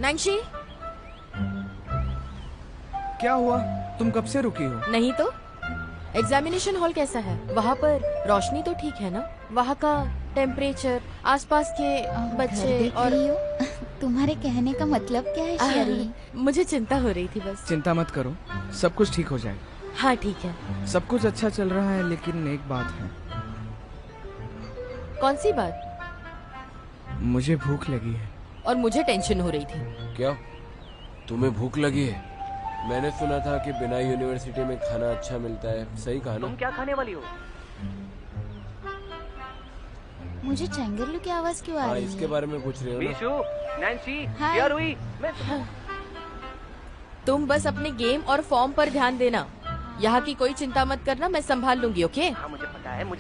नैंशी, क्या हुआ? तुम कब से रुकी हो? नहीं तो एग्जामिनेशन हॉल कैसा है? वहाँ पर रोशनी तो ठीक है ना? वहाँ का टेम्परेचर, आसपास के बच्चे और तुम्हारे कहने का मतलब क्या है शेरी? मुझे चिंता हो रही थी बस। चिंता मत करो, सब कुछ ठीक हो जाएगा। हाँ ठीक है। सब कुछ अच्छा चल रहा है, लेकिन एक बात है। कौन सी बात? मुझे भूख लगी है। और मुझे टेंशन हो रही थी। क्या तुम्हें भूख लगी है? मैंने सुना था कि बिना यूनिवर्सिटी में खाना अच्छा मिलता है, सही कहा ना? तुम क्या खाने वाली हो? मुझे चंगेरलू की आवाज क्यों आ रही है? इसके बारे में पूछ रहे हो बीशु, नैंसी, हाय। यार हुई मैं तुम बस अपने गेम और फॉर्म पर ध्यान देना। यहाँ की कोई चिंता मत करना, मैं संभाल लूंगी। ओके? हाँ मुझे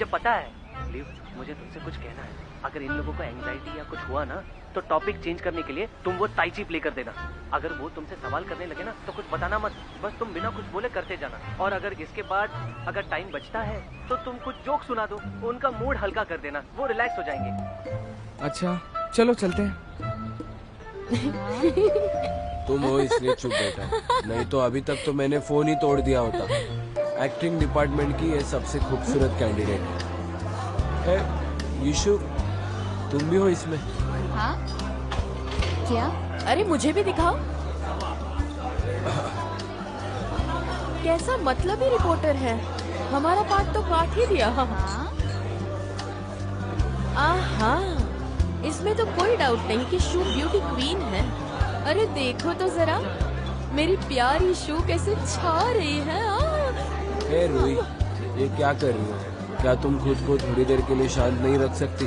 पता है। लिव, मुझे तुमसे कुछ कहना है। अगर इन लोगों को एंजाइटी या कुछ हुआ ना, तो टॉपिक चेंज करने के लिए तुम वो ताइची प्ले कर देना। अगर वो तुमसे सवाल करने लगे ना, तो कुछ बताना मत, बस तुम बिना कुछ बोले करते जाना। और अगर इसके बाद अगर टाइम बचता है तो तुम कुछ जोक सुना दो, उनका मूड हल्का कर देना, वो रिलैक्स हो जाएंगे। अच्छा चलो चलते हैं। तुम हो इसलिए चुप बैठा, नहीं तो अभी तक तो मैंने फोन ही तोड़ दिया होता। एक्टिंग डिपार्टमेंट की ये सबसे खूबसूरत कैंडिडेट है। यीशु, तुम भी हो इसमें? हाँ? क्या? अरे मुझे भी दिखाओ। कैसा मतलबी रिपोर्टर है, हमारा पार्ट तो काट ही दिया। हाँ? आहा, इसमें तो कोई डाउट नहीं कि शू ब्यूटी क्वीन है। अरे देखो तो जरा, मेरी प्यारी शू कैसे छा रही है। हे रूही, ये क्या कर रही हो? क्या तुम खुद को थोड़ी देर के लिए शांत नहीं रख सकती?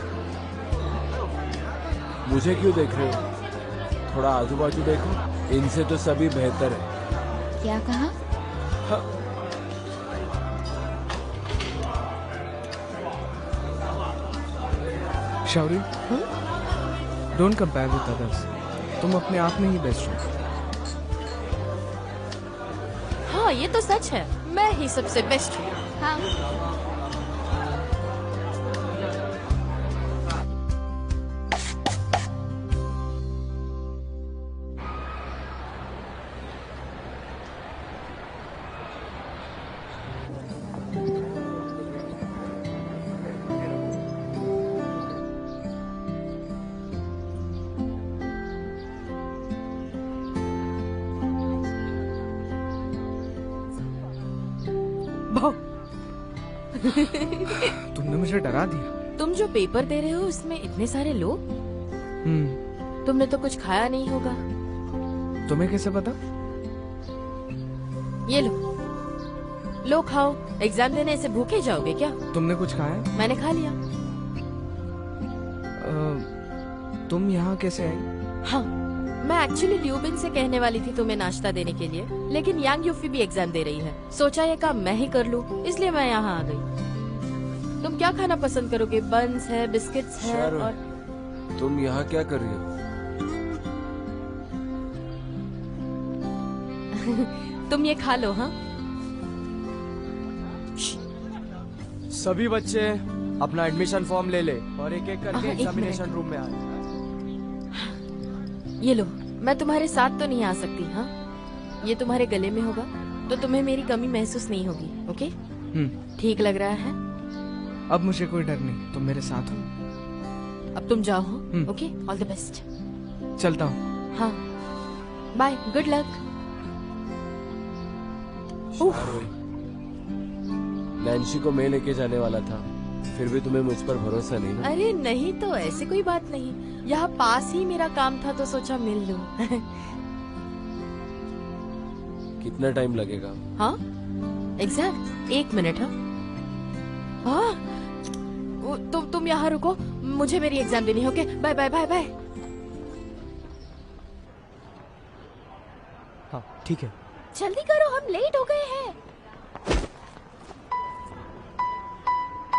मुझे क्यों देख रहे हो? थोड़ा आजू बाजू देखो, इनसे तो सभी बेहतर है। क्या कहा? हाँ। Sorry, don't compare with others. तुम अपने आप में ही बेस्ट हो। हाँ ये तो सच है, मैं ही सबसे बेस्ट हूँ। हाँ। तुमने मुझे डरा दिया। तुम जो पेपर दे रहे हो उसमें इतने सारे लोग। तुमने तो कुछ खाया नहीं होगा। तुम्हें कैसे पता? ये लो खाओ। एग्जाम देने से भूखे जाओगे क्या? तुमने कुछ खाया? मैंने खा लिया। तुम यहाँ कैसे आई? हाँ, मैं एक्चुअली ल्यूबिन से कहने वाली थी तुम्हें नाश्ता देने के लिए, लेकिन यांग यूफी भी एग्जाम दे रही है। सोचा ये काम मैं ही कर लूं, इसलिए मैं यहाँ आ गई। तुम क्या खाना पसंद करोगे? बन्स है, बिस्किट्स है और तुम यहाँ क्या कर रही हो? तुम ये खा लो। हाँ, सभी बच्चे अपना एडमिशन फॉर्म ले ले और एक एक करके एक एग्जामिनेशन रूम में आए। ये लो। मैं तुम्हारे साथ तो नहीं आ सकती। हाँ, ये तुम्हारे गले में होगा तो तुम्हें मेरी कमी महसूस नहीं होगी। ओके? ठीक लग रहा है? अब मुझे कोई डर नहीं, तुम मेरे साथ हो। अब तुम जाओ। Okay, all the best. चलता हूँ। हाँ, बाय, गुड लक। नैन्सी को मैं लेके जाने वाला था, फिर भी तुम्हें मुझ पर भरोसा नहीं ना? अरे नहीं तो ऐसी कोई बात नहीं, यहाँ पास ही मेरा काम था तो सोचा मिल लूं। कितना टाइम लगेगा? हाँ, एग्जैक्ट 1 मिनट। हाँ, तुम यहाँ रुको, मुझे मेरी एग्जाम देनी है। Okay, bye bye bye bye. हाँ ठीक है। जल्दी करो, हम लेट हो गए हैं।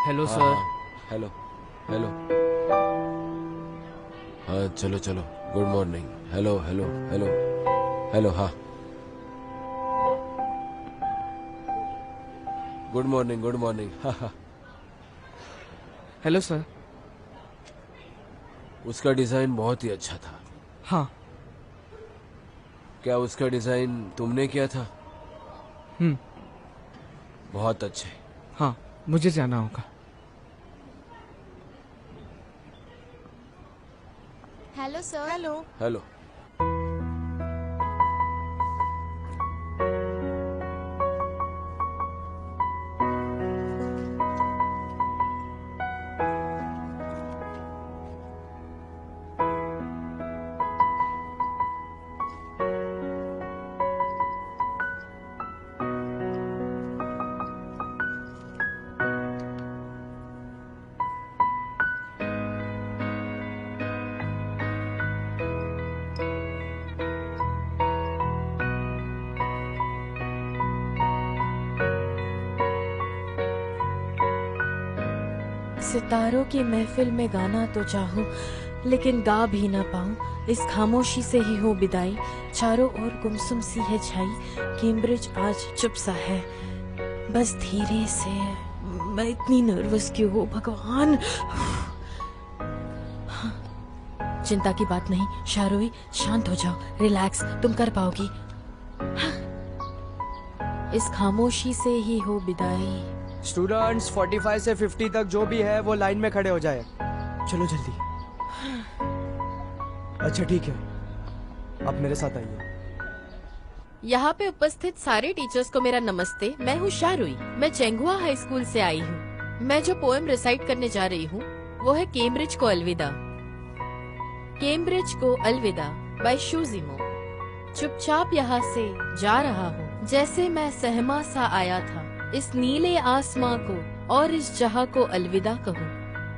Hello sir. Hello hello. हाँ चलो चलो, good morning. Hello hello hello hello. हाँ, गुड मॉर्निंग गुड मॉर्निंग। हाँ। Hello sir. उसका डिजाइन बहुत ही अच्छा था। हाँ, क्या उसका डिजाइन तुमने किया था? हम्म, बहुत अच्छे। हाँ, मुझे जाना होगा। Hello sir. हेलो। सितारों की महफिल में गाना तो चाहूं, लेकिन गा भी ना पाऊं। इस खामोशी से ही हो विदाई, चारों ओर गुमसुम सी है छाई। कैम्ब्रिज आज चुप सा है, बस धीरे से। मैं इतनी नर्वस क्यों हूँ भगवान? चिंता की बात नहीं शारोई, शांत हो जाओ, रिलैक्स, तुम कर पाओगी। इस खामोशी से ही हो विदाई। स्टूडेंट्स 45 से 50 तक जो भी है वो लाइन में खड़े हो जाए। चलो जल्दी। अच्छा ठीक है, आप मेरे साथ आइए। यहाँ पे उपस्थित सारे टीचर्स को मेरा नमस्ते। मैं हूँ शारुई, मैं चेंगुआ हाई स्कूल से आई हूँ। मैं जो पोएम रिसाइट करने जा रही हूँ वो है कैम्ब्रिज को अलविदा। कैम्ब्रिज को अलविदा बाय शूजिमो। चुपचाप यहाँ से जा रहा हूँ, जैसे मैं सहमा सा आया था। इस नीले आसमां को और इस जहां को अलविदा कहूँ।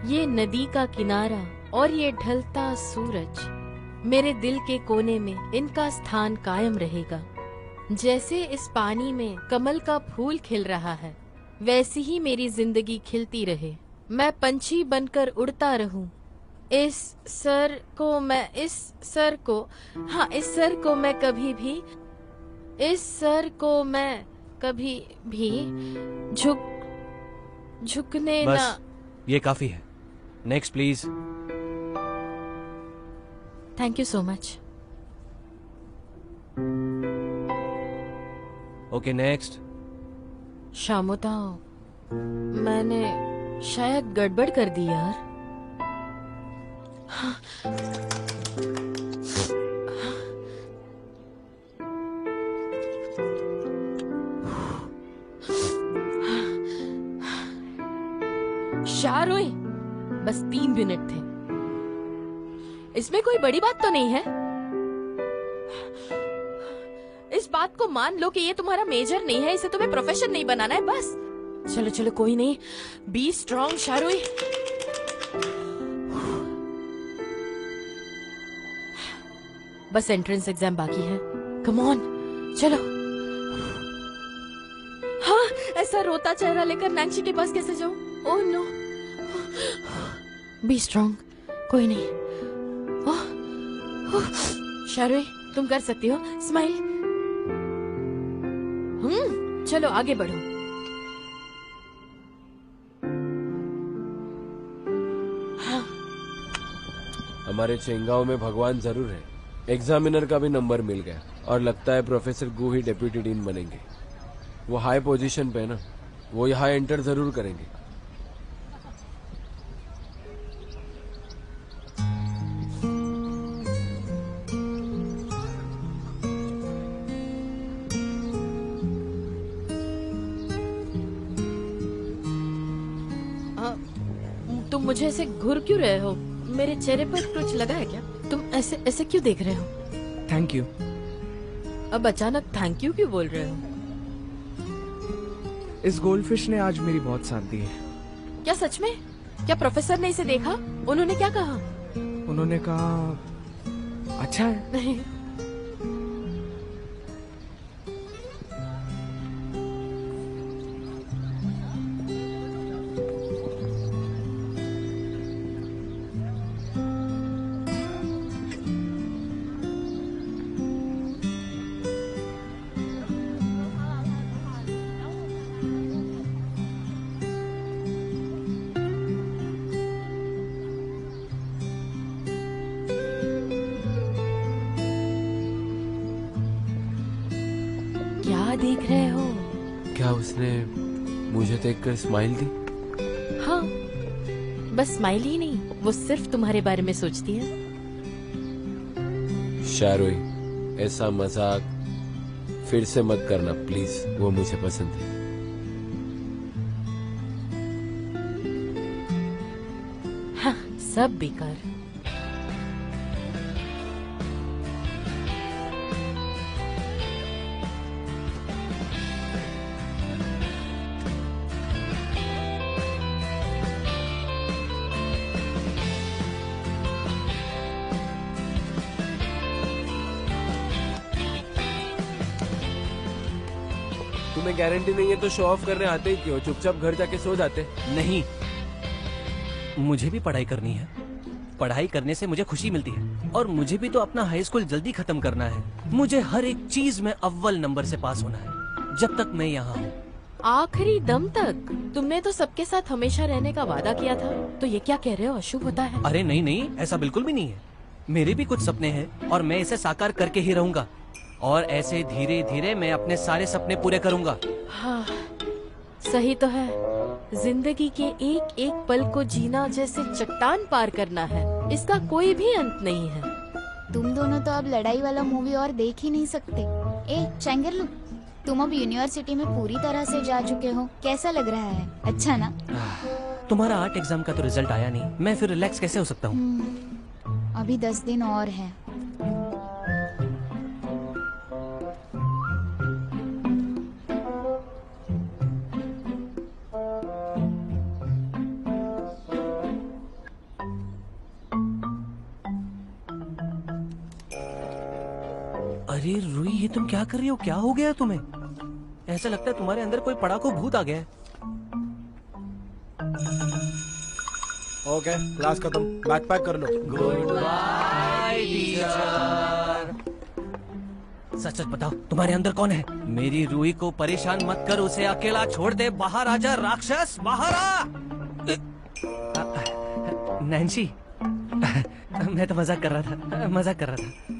ये नदी का किनारा और ये ढलता सूरज, मेरे दिल के कोने में इनका स्थान कायम रहेगा। जैसे इस पानी में कमल का फूल खिल रहा है, वैसी ही मेरी जिंदगी खिलती रहे। मैं पंछी बनकर उड़ता रहूं। इस सर को मैं कभी भी झुकने बस, ना। ये काफी है। Next please. Thank you so much. Okay next. शामोताओ, मैंने शायद गड़बड़ कर दी यार। शारोई, बस 3 मिनट थे, इसमें कोई बड़ी बात तो नहीं है। इस बात को मान लो कि ये तुम्हारा मेजर नहीं है, इसे तुम्हें प्रोफेशन नहीं बनाना है बस। चलो चलो कोई नहीं, बी स्ट्रॉन्ग शारोई। बस एंट्रेंस एग्जाम बाकी है, कम ऑन चलो। हाँ, ऐसा रोता चेहरा लेकर नैन्सी के पास कैसे जाऊं? ओह नो, बी स्ट्रॉन्ग, कोई नहीं। शारोई, तुम कर सकती हो, स्माइल। चलो आगे बढ़ो। हाँ। हमारे चेंगाओ में भगवान जरूर है। एग्जामिनर का भी नंबर मिल गया और लगता है प्रोफेसर गू ही डेप्यूटी डीन बनेंगे। वो हाई पोजीशन पे है ना, वो यहाँ एंटर जरूर करेंगे। तुम मुझे ऐसे घूर क्यों रहे हो? मेरे चेहरे पर कुछ लगा है क्या? तुम ऐसे ऐसे क्यों देख रहे हो? Thank you. अब अचानक थैंक यू क्यों बोल रहे हो? इस गोल्डफिश ने आज मेरी बहुत साथ दी है। क्या सच में? क्या प्रोफेसर ने इसे देखा? उन्होंने क्या कहा? उन्होंने कहा अच्छा है। नहीं। क्या देख रहे हो? क्या उसने मुझे देखकर स्माइल दी? हाँ, बस स्माइल ही नहीं, वो सिर्फ तुम्हारे बारे में सोचती है। शारोई, ऐसा मजाक फिर से मत करना प्लीज, वो मुझे पसंद है। हाँ, सब बेकार। तुम्हें गारंटी नहीं है तो शो ऑफ करने आते ही क्यों? चुपचाप घर जाके सो जाते। नहीं, मुझे भी पढ़ाई करनी है। पढ़ाई करने से मुझे खुशी मिलती है और मुझे भी तो अपना हाई स्कूल जल्दी खत्म करना है। मुझे हर एक चीज में अव्वल नंबर से पास होना है जब तक मैं यहाँ हूँ। आखिरी दम तक? तुमने तो सबके साथ हमेशा रहने का वादा किया था, तो ये क्या कह रहे हो? अशुभ होता है? अरे नहीं नहीं, ऐसा बिल्कुल भी नहीं है। मेरे भी कुछ सपने हैं और मैं इसे साकार करके ही रहूंगा। और ऐसे धीरे धीरे मैं अपने सारे सपने पूरे करूंगा। हाँ, सही तो है। जिंदगी के एक एक पल को जीना जैसे चट्टान पार करना है, इसका कोई भी अंत नहीं है। तुम दोनों तो अब लड़ाई वाला मूवी और देख ही नहीं सकते। ए चैंगरलू, तुम अब यूनिवर्सिटी में पूरी तरह से जा चुके हो, कैसा लग रहा है? अच्छा ना? तुम्हारा आर्ट एग्जाम का तो रिजल्ट आया नहीं, मैं फिर रिलैक्स कैसे हो सकता हूँ? अभी 10 दिन और है। अरे रूही, ये तुम क्या कर रही हो? क्या हो गया तुम्हें? ऐसा लगता है तुम्हारे अंदर कोई पड़ाकू भूत आ गया है। ओके, क्लास खत्म, बैग पैक कर लो। Good bye teacher. सच सच बताओ, तुम्हारे अंदर कौन है? मेरी रूही को परेशान मत कर, उसे अकेला छोड़ दे। बाहर आजा राक्षस, बाहर आ। नैन्सी, मैं तो मजाक कर रहा था, मजाक कर रहा था।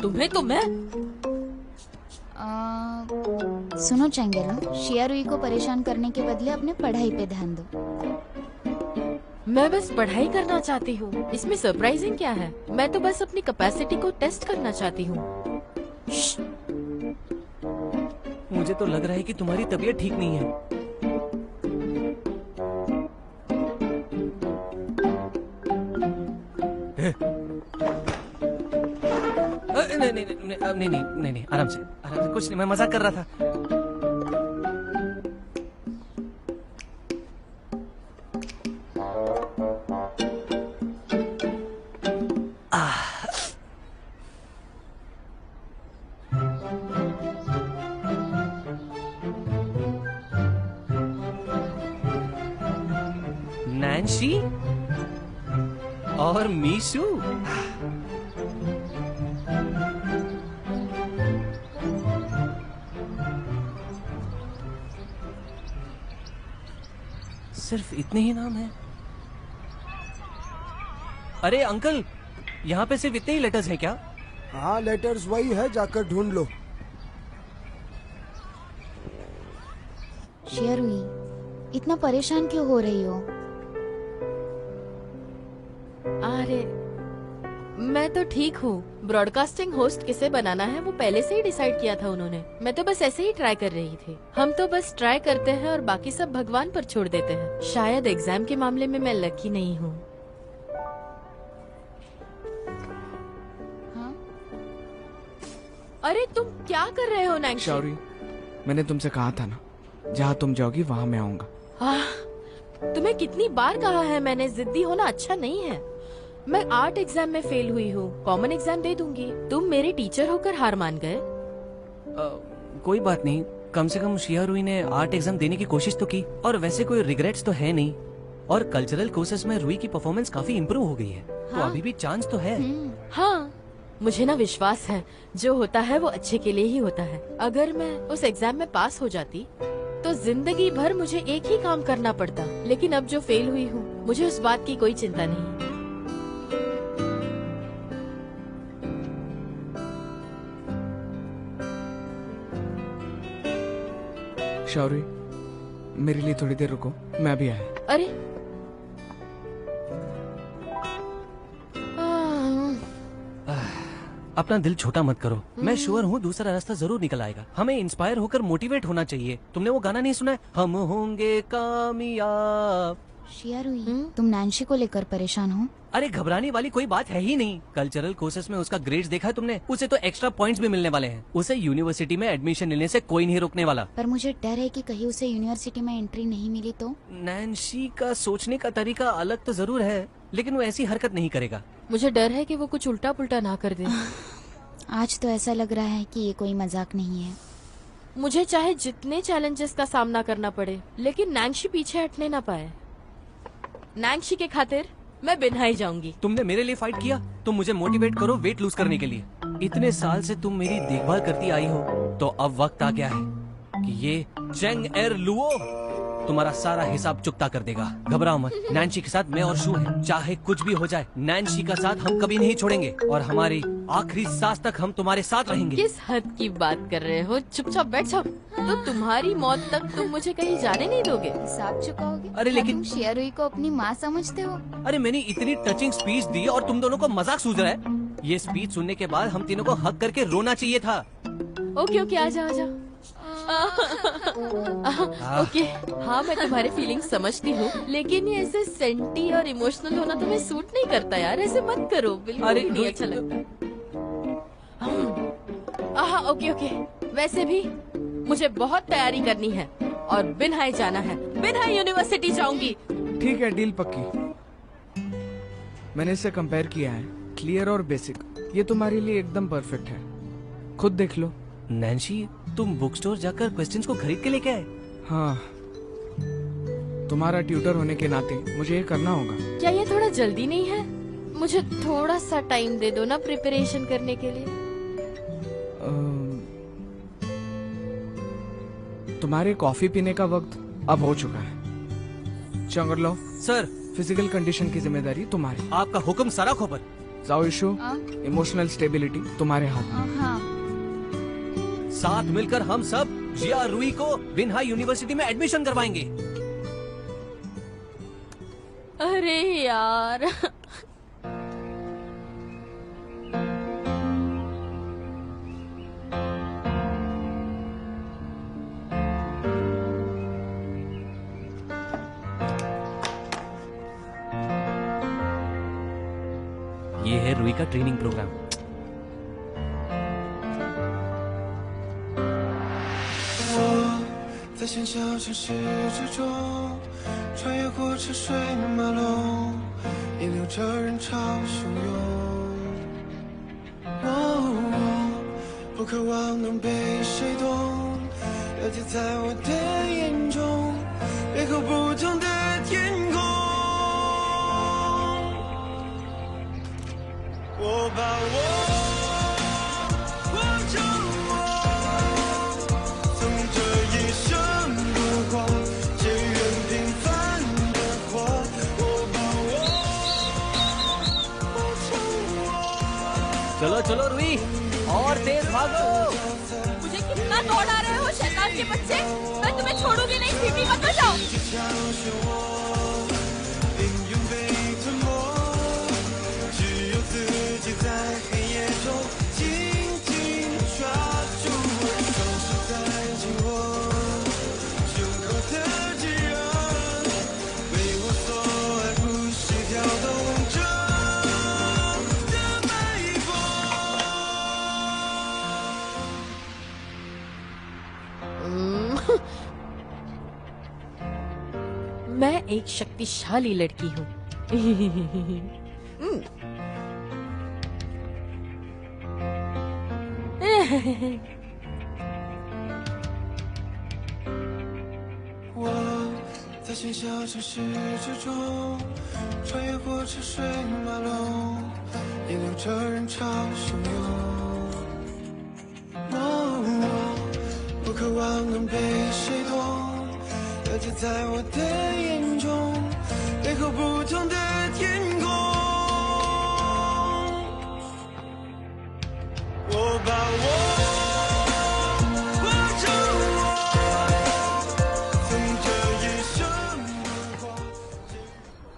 तुम्हें तो मैं सुनो चैंगरलू, शिया रूही को परेशान करने के बदले अपने पढ़ाई पे ध्यान दो। मैं बस पढ़ाई करना चाहती हूँ, इसमें सरप्राइजिंग क्या है? मैं तो बस अपनी कैपेसिटी को टेस्ट करना चाहती हूँ। मुझे तो लग रहा है कि तुम्हारी तबीयत ठीक नहीं है। नहीं नहीं नहीं नहीं नहीं नहीं, आराम से कुछ नहीं, मैं मजाक कर रहा था। नैन्सी और मीशू, सिर्फ इतने ही नाम है? अरे अंकल, यहाँ पे सिर्फ इतने ही लेटर्स हैं क्या? हाँ, लेटर्स वही है, जाकर ढूंढ लो। शिया रूही, इतना परेशान क्यों हो रही हो? अरे मैं तो ठीक हूँ। ब्रॉडकास्टिंग होस्ट किसे बनाना है वो पहले से ही डिसाइड किया था उन्होंने। मैं तो बस ऐसे ही ट्राई कर रही थी। हम तो बस ट्राई करते हैं और बाकी सब भगवान पर छोड़ देते हैं। शायद एग्जाम के मामले में मैं लकी नहीं हूँ। हाँ? अरे तुम क्या कर रहे हो नैन्सी? शौरी, मैंने तुमसे कहा था ना, जहाँ तुम जाओगी वहाँ मैं आऊंगा। तुम्हें कितनी बार कहा है मैंने, जिद्दी होना अच्छा नहीं है। मैं आर्ट एग्जाम में फेल हुई हूँ, कॉमन एग्जाम दे दूंगी। तुम मेरे टीचर होकर हार मान गए। कोई बात नहीं, कम से कम शिया रूही ने आर्ट एग्जाम देने की कोशिश तो की, और वैसे कोई रिग्रेट्स तो है नहीं। और कल्चरल कोर्सेज में रूही की परफॉर्मेंस काफी इम्प्रूव हो गई है। तो हाँ? अभी भी चांस तो है। हाँ, मुझे ना विश्वास है जो होता है वो अच्छे के लिए ही होता है। अगर मैं उस एग्जाम में पास हो जाती तो जिंदगी भर मुझे एक ही काम करना पड़ता, लेकिन अब जो फेल हुई हूँ मुझे उस बात की कोई चिंता नहीं। शौरी, मेरे लिए थोड़ी देर रुको, मैं अभी आया। अरे अपना दिल छोटा मत करो, मैं श्योर हूँ दूसरा रास्ता जरूर निकल आएगा। हमें इंस्पायर होकर मोटिवेट होना चाहिए। तुमने वो गाना नहीं सुना है, हम होंगे कामयाब? शिया रुई, तुम नैन्सी को लेकर परेशान हो? अरे घबराने वाली कोई बात है ही नहीं। कल्चरल कोर्सेज में उसका ग्रेड्स देखा है तुमने? उसे तो एक्स्ट्रा पॉइंट्स भी मिलने वाले हैं। उसे यूनिवर्सिटी में एडमिशन लेने से कोई नहीं रोकने वाला। पर मुझे डर है कि कहीं उसे यूनिवर्सिटी में एंट्री नहीं मिली तो। नैन्सी का सोचने का तरीका अलग तो जरूर है, लेकिन वो ऐसी हरकत नहीं करेगा। मुझे डर है कि वो कुछ उल्टा पुल्टा ना कर दे। आज तो ऐसा लग रहा है कि ये कोई मजाक नहीं है। मुझे चाहे जितने चैलेंजेस का सामना करना पड़े, लेकिन नैन्सी पीछे हटने ना पाए। नैन्सी के खातिर मैं बिन्हाई जाऊंगी। तुमने मेरे लिए फाइट किया, तुम मुझे मोटिवेट करो वेट लूज करने के लिए। इतने साल से तुम मेरी देखभाल करती आई हो, तो अब वक्त आ गया है कि ये चेंग एर लुओ तुम्हारा सारा हिसाब चुकता कर देगा। घबराओ मत, नैन्सी के साथ मैं और शू हैं। चाहे कुछ भी हो जाए, नैन्सी का साथ हम कभी नहीं छोड़ेंगे और हमारी आखिरी सांस तक हम तुम्हारे साथ रहेंगे। किस हद की बात कर रहे हो? चुपचाप बैठ जाओ। तो तुम्हारी मौत तक तुम मुझे कहीं जाने नहीं दोगे? हिसाब चुकाओगे? अरे क्या लेकिन- तुम शिया रुई को अपनी माँ समझते हो? अरे मैंने इतनी टचिंग स्पीच दी और तुम दोनों को मजाक सूझ रहा है? ये स्पीच सुनने के बाद हम तीनों को हक करके रोना चाहिए था। ओके ओके, आ जाओ आ जाओ। ओके, हाँ मैं तुम्हारे फीलिंग्स समझती हूँ, लेकिन ये ऐसे सेंटी और इमोशनल होना तुम्हें सूट नहीं करता यार। ऐसे मत करो, बिल्कुल अरे, भी नहीं अच्छा लगता। ओके ओके, वैसे भी मुझे बहुत तैयारी करनी है और बिन्हाई जाना है। बिन्हाई यूनिवर्सिटी जाऊंगी। ठीक है, डील पक्की। मैंने इसे कंपेयर किया है, क्लियर और बेसिक। ये तुम्हारे लिए एकदम परफेक्ट है, खुद देख लो। नैन्सी, तुम बुक स्टोर जाकर क्वेश्चंस को खरीद के लेके आए? हाँ, तुम्हारा ट्यूटर होने के नाते मुझे ये करना होगा। क्या ये थोड़ा जल्दी नहीं है? मुझे थोड़ा सा टाइम दे दो ना प्रिपरेशन करने के लिए। तुम्हारे कॉफी पीने का वक्त अब हो चुका है। चंगरलो सर, फिजिकल कंडीशन की जिम्मेदारी तुम्हारी। आपका हुक्म सारा खोपर। जाओ इशू, हाँ? इमोशनल स्टेबिलिटी तुम्हारे हाथ में। हाँ, साथ मिलकर हम सब जिया रुई को बिन्हाई यूनिवर्सिटी में एडमिशन करवाएंगे। अरे यार, ये है रुई का ट्रेनिंग प्रोग्राम।在喧嚣城市之中，穿越过车水马龙，引流着人潮汹涌。不渴望能被谁懂，了解在我的眼中，背后不同的天空。我把我活成我，从这一生不过，只愿平凡的活。我把我活成我。 चलो चलो रुई, और तेज भागो। मुझे कितना दौड़ा रहे हो शैतान के बच्चे। मैं तुम्हें छोड़ूंगी नहीं, सीधी मत हो जाओ।教训我，命运被吞没，只有自己在黑夜中紧紧抓住我，总是在紧握胸口的炙热，为我所爱，不是跳动着的脉搏。 मैं एक शक्तिशाली लड़की हूँ।我在喧嚣城市之中，穿越过车水马龙，引流着人潮汹涌。不渴望能被谁懂，了解在我的眼中，背后不同的天空。我把我活成我，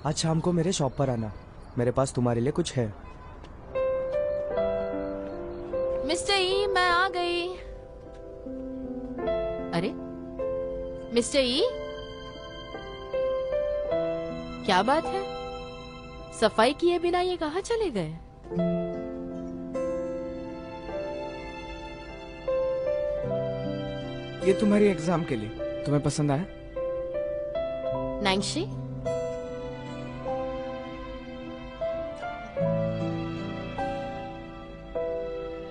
आज शाम को मेरे शॉप पर आना, मेरे पास तुम्हारे लिए कुछ है। मिस्टर ई, मैं आ गई। अरे मिस्टर ई, क्या बात है? सफाई किए बिना ये कहाँ चले गए? ये तुम्हारी एग्जाम के लिए, तुम्हें पसंद आया? नैंशी,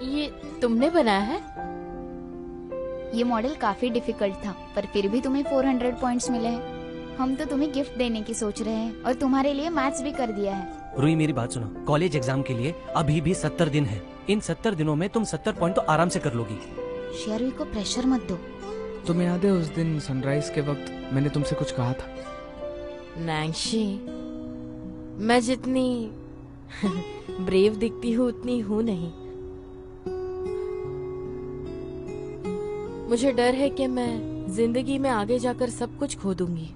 ये तुमने बनाया है? ये मॉडल काफी डिफिकल्ट था, पर फिर भी तुम्हें 400 पॉइंट्स मिले हैं। हम तो तुम्हें गिफ्ट देने की सोच रहे हैं और तुम्हारे लिए मैथ्स भी कर दिया है। रुई मेरी बात सुनो, कॉलेज एग्जाम के लिए अभी भी 70 दिन है। इन 70 दिनों में तुम 70 पॉइंट तो आराम से कर लोगी। शेरुई को प्रेशर मत दो। तुम्हें याद है उस दिन सनराइज के वक्त मैंने तुमसे कुछ कहा था? नैंशी, मैं जितनी ब्रेव दिखती हूँ उतनी हूँ नहीं। मुझे डर है कि मैं जिंदगी में आगे जाकर सब कुछ खो दूंगी,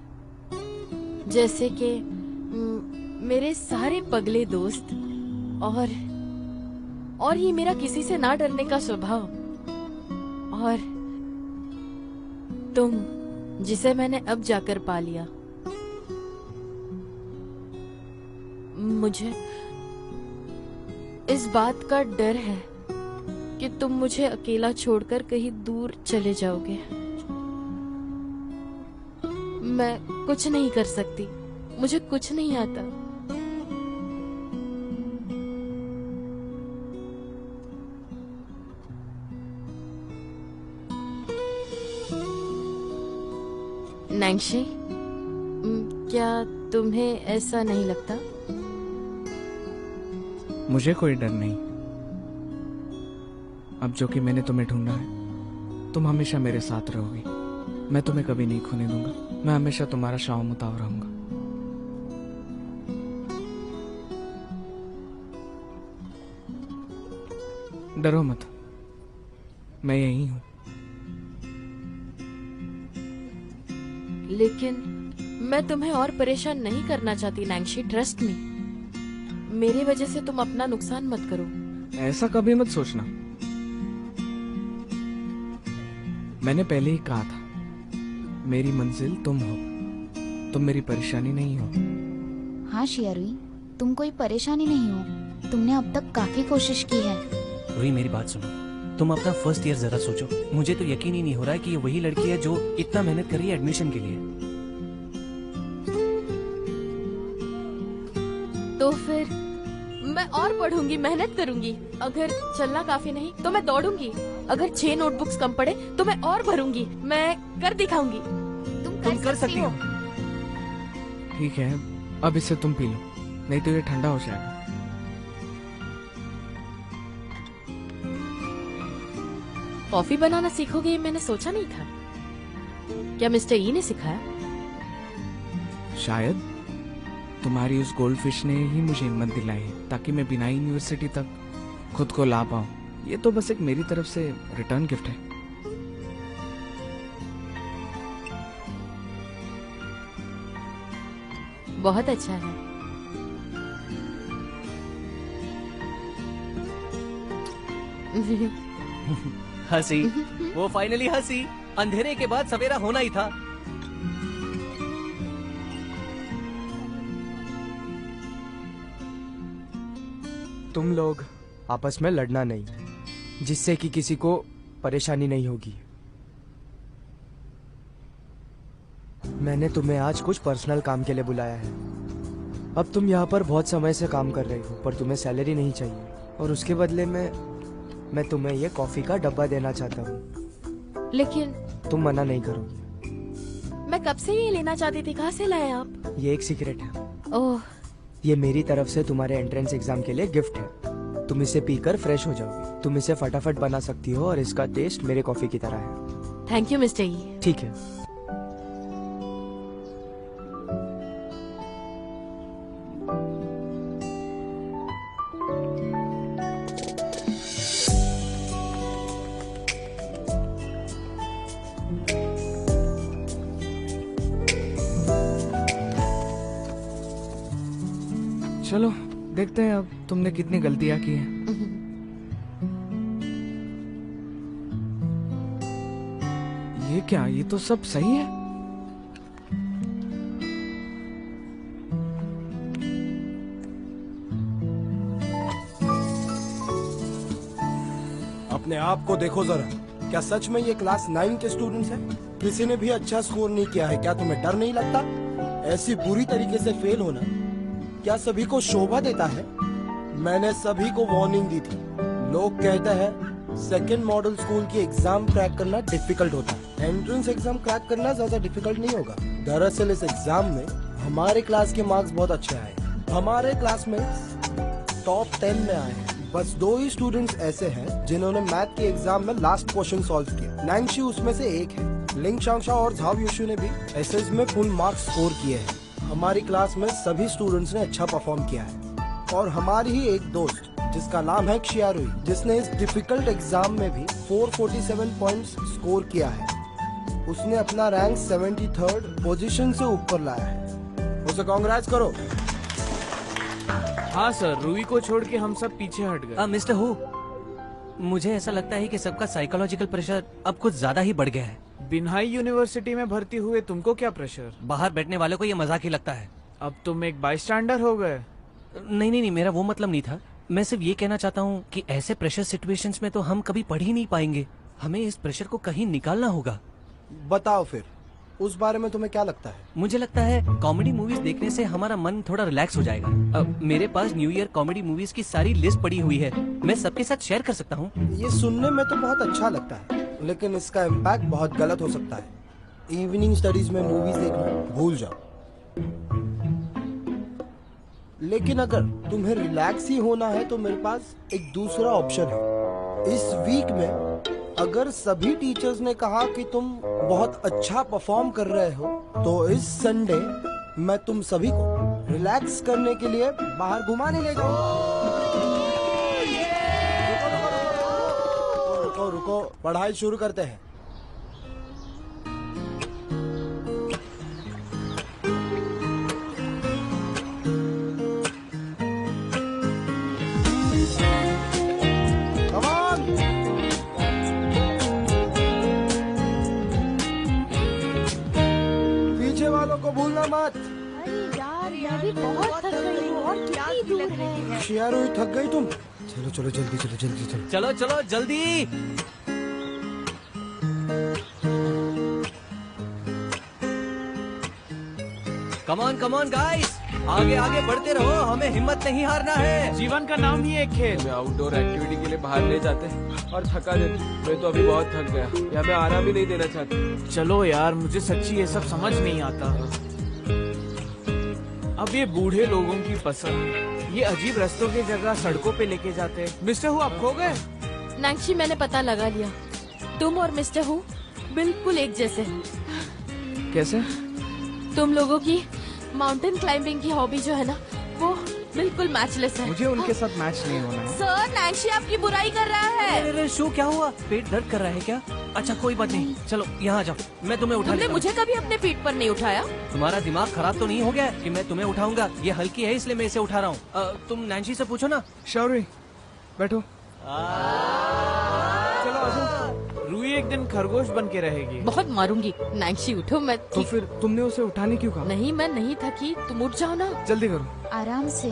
जैसे कि मेरे सारे पगले दोस्त और ये मेरा किसी से ना डरने का स्वभाव, और तुम जिसे मैंने अब जाकर पा लिया। मुझे इस बात का डर है कि तुम मुझे अकेला छोड़कर कहीं दूर चले जाओगे। मैं कुछ नहीं कर सकती, मुझे कुछ नहीं आता। नैंशी, क्या तुम्हें ऐसा नहीं लगता? मुझे कोई डर नहीं। अब जो कि मैंने तुम्हें ढूंढा है, तुम हमेशा मेरे साथ रहोगी। मैं तुम्हें कभी नहीं खोने दूंगा। मैं हमेशा तुम्हारा शाव मुताव रहूंगा। डरो मत, मैं यही हूं। लेकिन मैं तुम्हें और परेशान नहीं करना चाहती नैंशी, ट्रस्ट मी। मेरी वजह से तुम अपना नुकसान मत करो। ऐसा कभी मत सोचना। मैंने पहले ही कहा था, मेरी मंजिल तुम हो, तुम मेरी परेशानी नहीं हो। हाँ शेरुई, तुम कोई परेशानी नहीं हो। तुमने अब तक काफी कोशिश की है। रुई मेरी बात सुनो, तुम अपना फर्स्ट ईयर जरा सोचो। मुझे तो यकीन ही नहीं हो रहा है कि ये वही लड़की है जो इतना मेहनत कर रही है एडमिशन के लिए। तो फिर मैं और पढ़ूंगी, मेहनत करूंगी। अगर चलना काफी नहीं तो मैं दौड़ूंगी। अगर 6 नोटबुक्स कम पड़े तो मैं और भरूंगी। मैं कर दिखाऊंगी। तुम कर सकती हो। ठीक है, अब इसे तुम पी लो, नहीं तो ये ठंडा हो जाएगा। कॉफी बनाना सीखोगे ये मैंने सोचा नहीं था। क्या मिस्टर ई ने सिखाया? शायद तुम्हारी उस गोल्डफिश ने ही मुझे हिम्मत दिलाई है, ताकि मैं बिना यूनिवर्सिटी तक खुद को ला पाऊं। ये तो बस एक मेरी तरफ से रिटर्न गिफ्ट है। बहुत अच्छा है। हंसी, वो फाइनली हंसी। अंधेरे के बाद सवेरा होना ही था। तुम लोग आपस में लड़ना नहीं, जिससे कि किसी को परेशानी नहीं होगी। मैंने तुम्हें आज कुछ पर्सनल काम के लिए बुलाया है। अब तुम यहाँ पर बहुत समय से काम कर रही हो, पर तुम्हें सैलरी नहीं चाहिए, और उसके बदले में मैं तुम्हें ये कॉफी का डब्बा देना चाहता हूँ। लेकिन तुम मना नहीं करोगी? मैं कब से ये लेना चाहती थी। कहाँ से लाए आप? ये एक सीक्रेट है। ओह, ये मेरी तरफ से तुम्हारे एंट्रेंस एग्जाम के लिए गिफ्ट है। तुम इसे पीकर फ्रेश हो जाओगी। तुम इसे फटाफट बना सकती हो और इसका टेस्ट मेरे कॉफी की तरह है। थैंक यू मिस्टर ई। ठीक है। चलो देखते हैं अब तुमने कितनी गलतियां की हैं। ये क्या, ये तो सब सही है। अपने आप को देखो जरा, क्या सच में ये क्लास 9 के स्टूडेंट्स हैं? किसी ने भी अच्छा स्कोर नहीं किया है, क्या तुम्हें डर नहीं लगता? ऐसी बुरी तरीके से फेल होना क्या सभी को शोभा देता है? मैंने सभी को वार्निंग दी थी। लोग कहते हैं सेकंड मॉडल स्कूल की एग्जाम क्रैक करना डिफिकल्ट होता है, एंट्रेंस एग्जाम क्रैक करना ज्यादा डिफिकल्ट नहीं होगा। दरअसल इस एग्जाम में हमारे क्लास के मार्क्स बहुत अच्छे आए। हमारे क्लास में टॉप 10 में आए हैं। बस 2 ही स्टूडेंट्स ऐसे हैं जिन्होंने मैथ के एग्जाम में लास्ट क्वेश्चन सॉल्व किया। नैंगशी उसमें से एक है। लिंग शांगशा और झाव युशु ने भी एसएस में फुल मार्क्स स्कोर किए हैं। हमारी क्लास में सभी स्टूडेंट्स ने अच्छा परफॉर्म किया है और हमारी ही एक दोस्त जिसका नाम है क्षियारुई, जिसने इस डिफिकल्ट एग्जाम में भी 447 पॉइंट्स स्कोर किया है। उसने अपना रैंक 73rd पोजीशन से ऊपर लाया है। उसे कांग्रेट्स करो। हाँ सर, रूही को छोड़ के हम सब पीछे हट गए। मिस्टर हु, मुझे ऐसा लगता है कि सबका साइकोलॉजिकल प्रेशर अब कुछ ज्यादा ही बढ़ गया है। बिन्हाई यूनिवर्सिटी में भर्ती हुए तुमको क्या प्रेशर? बाहर बैठने वालों को ये मजाक ही लगता है। अब तुम एक बाईस्टैंडर हो गए। नहीं, मेरा वो मतलब नहीं था। मैं सिर्फ ये कहना चाहता हूँ कि ऐसे प्रेशर सिचुएशंस में तो हम कभी पढ़ ही नहीं पाएंगे। हमें इस प्रेशर को कहीं निकालना होगा। बताओ फिर, उस बारे में तुम्हें क्या लगता है? मुझे लगता है कॉमेडी मूवीज देखने से हमारा मन थोड़ा रिलैक्स हो जाएगा। अब मेरे पास न्यू ईयर कॉमेडी मूवीज की सारी लिस्ट पड़ी हुई है, मैं सबके साथ शेयर कर सकता हूँ। ये सुनने में तो बहुत अच्छा लगता है, लेकिन इसका इम्पैक्ट बहुत गलत हो सकता है। इवनिंग स्टडीज में मूवीज देखना भूल जाओ। लेकिन अगर तुम्हें रिलैक्स ही होना है तो मेरे पास एक दूसरा ऑप्शन है। इस वीक में अगर सभी टीचर्स ने कहा कि तुम बहुत अच्छा परफॉर्म कर रहे हो, तो इस संडे मैं तुम सभी को रिलैक्स करने के लिए बाहर घुमाने ले जाऊंगा। रुको, पढ़ाई शुरू करते हैं। Come on! पीछे वालों को भूलना मत। अरे यार, मैं भी बहुत थक गई हूँ और कितनी दूर है। शियारुई, थक गई तुम? चलो जल्दी। चलो जल्दी। कम ऑन गाइस, आगे बढ़ते रहो, हमें हिम्मत नहीं हारना है। जीवन का नाम ही एक खेल। हमें आउटडोर एक्टिविटी के लिए बाहर ले जाते और थका देते। मैं तो अभी बहुत थक गया, यहाँ पे आराम ही नहीं देना चाहते। चलो यार, मुझे सच्ची ये सब समझ नहीं आता। अब ये बूढ़े लोगों की पसंद, ये अजीब रास्तों की जगह सड़कों पे लेके जाते। मिस्टर हु, आप खो गए? नैंगशी, मैंने पता लगा लिया, तुम और मिस्टर हु बिल्कुल एक जैसे हैं। कैसे? तुम लोगों की माउंटेन क्लाइंबिंग की हॉबी जो है ना, वो बिल्कुल मैचलेस है। मुझे उनके साथ मैच नहीं होना है। सर, नैंगशी आपकी बुराई कर रहा है। अरे शो, क्या हुआ? पेट दर्द कर रहा है क्या? अच्छा कोई बात नहीं, चलो यहाँ आ जाओ, मैं तुम्हें उठा तुमने लेता हूँ। मुझे कभी अपने पीठ पर नहीं उठाया। तुम्हारा दिमाग खराब तो नहीं हो गया कि मैं तुम्हें उठाऊंगा? ये हल्की है इसलिए मैं इसे उठा रहा हूँ। तुम नैंसी से पूछो ना। शौर्य, बैठो। चलो आजो। रूही एक दिन खरगोश बन के रहेगी। बहुत मारूंगी। नैंगशी उठो, मैं तो फिर तुमने उसे उठाने क्यों कहा? नहीं, मैं नहीं थकी, तुम उठ जाओ ना। जल्दी करो। आराम से।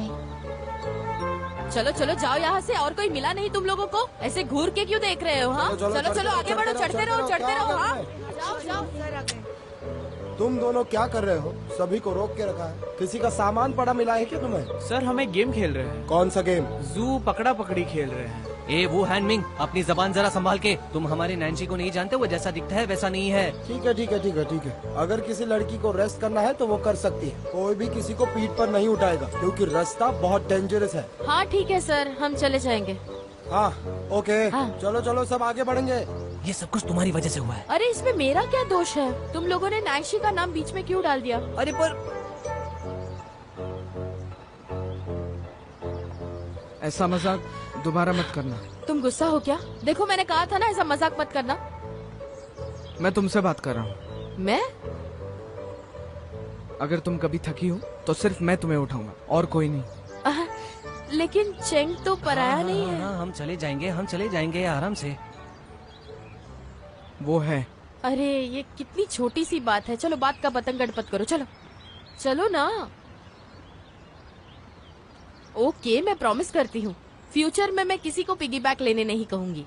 चलो जाओ यहाँ से। और कोई मिला नहीं तुम लोगों को? ऐसे घूर के क्यों देख रहे हो? हाँ, चलो आगे बढ़ो, चढ़ते रहो। हाँ, जाओ। तुम दोनों क्या कर रहे हो? सभी को रोक के रखा है। किसी का सामान पड़ा मिला है क्या तुम्हें? सर, हमें गेम खेल रहे हैं। कौन सा गेम? जू पकड़ा पकड़ी खेल रहे हैं। ए वो हैंडमिंग, अपनी जबान जरा संभाल के। तुम हमारे नैंसी को नहीं जानते, वो जैसा दिखता है वैसा नहीं है। ठीक है। अगर किसी लड़की को रेस्ट करना है तो वो कर सकती है। कोई भी किसी को पीठ पर नहीं उठाएगा, क्योंकि रास्ता बहुत डेंजरस है। हाँ ठीक है सर, हम चले जाएंगे। हाँ, ओके। हाँ। चलो सब आगे बढ़ेंगे। ये सब कुछ तुम्हारी वजह से हुआ है। अरे इसमें मेरा क्या दोष है? तुम लोगों ने नैंसी का नाम बीच में क्यों डाल दिया? अरे पर ऐसा मजाक दोबारा मत करना। तुम गुस्सा हो क्या? देखो, मैंने कहा था ना ऐसा मजाक मत करना। मैं तुमसे बात कर रहा हूँ। मैं? अगर तुम कभी थकी हो तो सिर्फ मैं तुम्हें उठाऊंगा और कोई नहीं। लेकिन चेंग तो पराया नहीं है। हाँ, हम चले जाएंगे आराम से। वो है। अरे ये कितनी छोटी सी बात है, चलो बात का पतंग गड़पत करो, चलो चलो ना। ओके मैं प्रॉमिस करती हूँ फ्यूचर में मैं किसी को पिगी बैक लेने नहीं कहूंगी।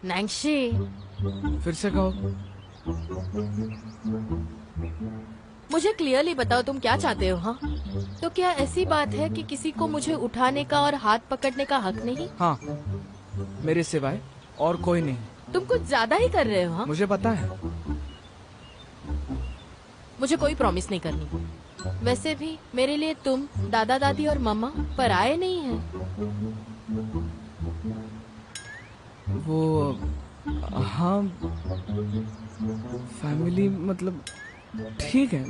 नैंशी फिर से कहो। मुझे क्लियरली बताओ तुम क्या चाहते हो? हाँ तो क्या ऐसी बात है कि किसी को मुझे उठाने का और हाथ पकड़ने का हक नहीं? हाँ, मेरे सिवाय और कोई नहीं। तुम कुछ ज्यादा ही कर रहे हो। हाँ मुझे पता है। मुझे कोई प्रॉमिस नहीं करनी। वैसे भी मेरे लिए तुम, दादा दादी और मम्मा पराये नहीं हैं। वो हाँ, फैमिली मतलब ठीक है।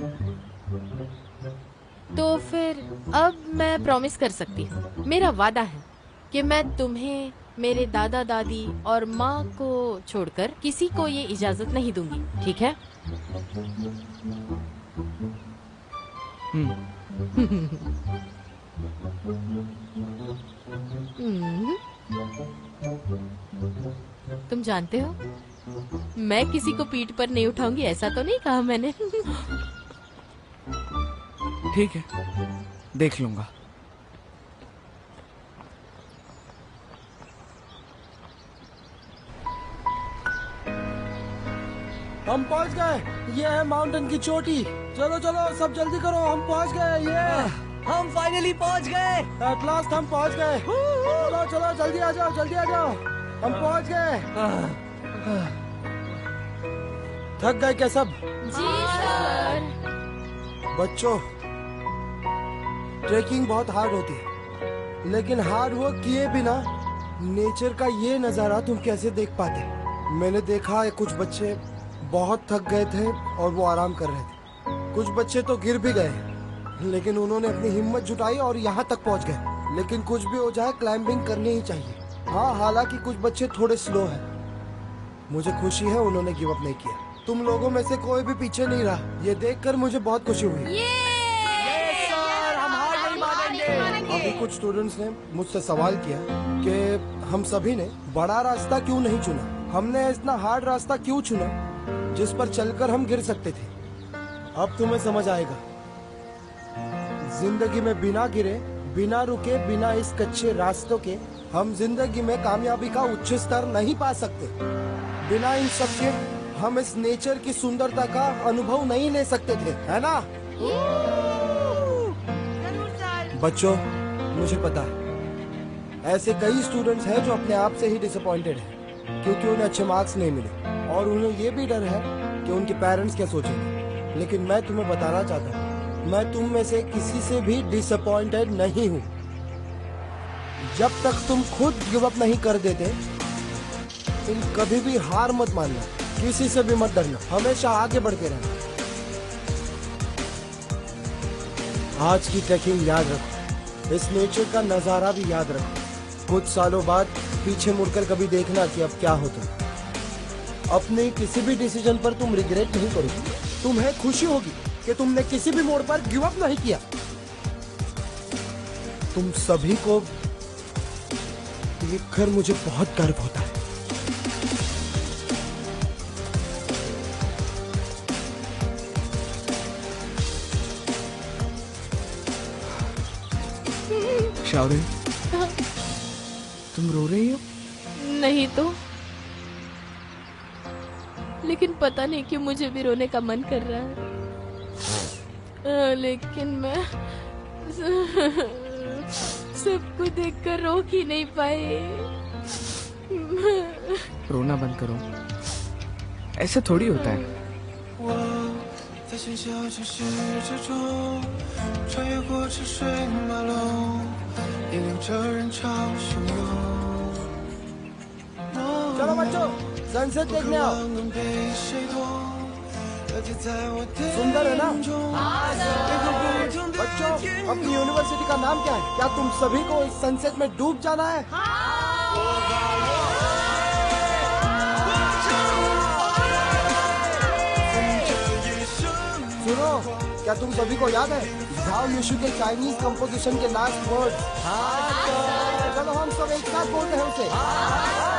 तो फिर अब मैं प्रॉमिस कर सकती हूँ, मेरा वादा है कि मैं तुम्हें, मेरे दादा दादी और माँ को छोड़कर किसी को ये इजाजत नहीं दूंगी, ठीक है? तुम जानते हो मैं किसी को पीठ पर नहीं उठाऊंगी, ऐसा तो नहीं कहा मैंने। ठीक है, देख लूंगा। हम पहुंच गए। ये है माउंटेन की चोटी। चलो चलो सब जल्दी करो, हम पहुंच गए। ये हम फाइनली पहुंच गए। एट लास्ट हम पहुंच गए। चलो चलो जल्दी आ जाओ, जल्दी आ जाओ, हम पहुंच गए। थक गए क्या सब? जी सर। बच्चों, ट्रेकिंग बहुत हार्ड होती है, लेकिन हार्ड वर्क किए बिना नेचर का ये नजारा तुम कैसे देख पाते? मैंने देखा है कुछ बच्चे बहुत थक गए थे और वो आराम कर रहे थे। कुछ बच्चे तो गिर भी गए, लेकिन उन्होंने अपनी हिम्मत जुटाई और यहाँ तक पहुँच गए। लेकिन कुछ भी हो जाए, क्लाइंबिंग करनी ही चाहिए। हाँ, हालांकि कुछ बच्चे थोड़े स्लो हैं। मुझे खुशी है उन्होंने गिव अप नहीं किया। तुम लोगों में से कोई भी पीछे नहीं रहा, ये देखकर मुझे बहुत खुशी हुई। अभी कुछ स्टूडेंट्स ने मुझसे सवाल किया कि हम सभी ने बड़ा रास्ता क्यों नहीं चुना, हमने इतना हार्ड रास्ता क्यों चुना जिस पर चलकर हम गिर सकते थे। अब तुम्हें समझ आएगा, जिंदगी में बिना गिरे, बिना रुके, बिना इस कच्चे रास्तों के हम जिंदगी में कामयाबी का उच्च स्तर नहीं पा सकते। बिना इन सब के हम इस नेचर की सुंदरता का अनुभव नहीं ले सकते थे, है ना? बच्चों, मुझे पता है ऐसे कई स्टूडेंट्स हैं जो अपने आप से ही डिसअपॉइंटेड हैं क्योंकि उन्हें अच्छे मार्क्स नहीं मिले और उन्हें ये भी डर है कि उनके पेरेंट्स क्या सोचेंगे। लेकिन मैं तुम्हें बताना चाहता हूँ, मैं तुम में से किसी से भी डिसअपॉइंटेड नहीं हूँ। जब तक तुम खुद गिव अप नहीं कर देते, तुम कभी भी हार मत मानना, किसी से भी मत डरना, हमेशा आगे बढ़ते रहना। आज की ट्रैकिंग याद रखो, इस नेचर का नजारा भी याद रखो। कुछ सालों बाद पीछे मुड़कर कभी देखना कि अब क्या होता। अपने किसी भी डिसीजन पर तुम रिग्रेट नहीं करोगे, तुम्हें खुशी होगी कि तुमने किसी भी मोड़ पर गिव अप नहीं किया। तुम सभी को देखकर मुझे बहुत गर्व होता है। शाओरिन, तुम रो रही हो? नहीं तो, लेकिन पता नहीं क्यों मुझे भी रोने का मन कर रहा है। लेकिन मैं सबको देखकर रोक ही नहीं पाई। रोना बंद करो, ऐसे थोड़ी होता है। 在喧嚣城市之中，穿越过车水马龙，引领着人潮汹涌。 चलो बच्चों, सनसेट देखने आओ। 望能被谁懂？了解在我的 सुंदर है ना? 眼中，一个不同的 बच्चों, 天 अपनी 空。 यूनिवर्सिटी का नाम क्या है? क्या तुम सभी को इस सनसेट में डूब जाना है? सुनो, क्या तुम सभी को याद है जाओ यीशु के चाइनीज कंपोजिशन के लास्ट वर्ड। चलो हम सब एक साथ बोलते हैं उसे।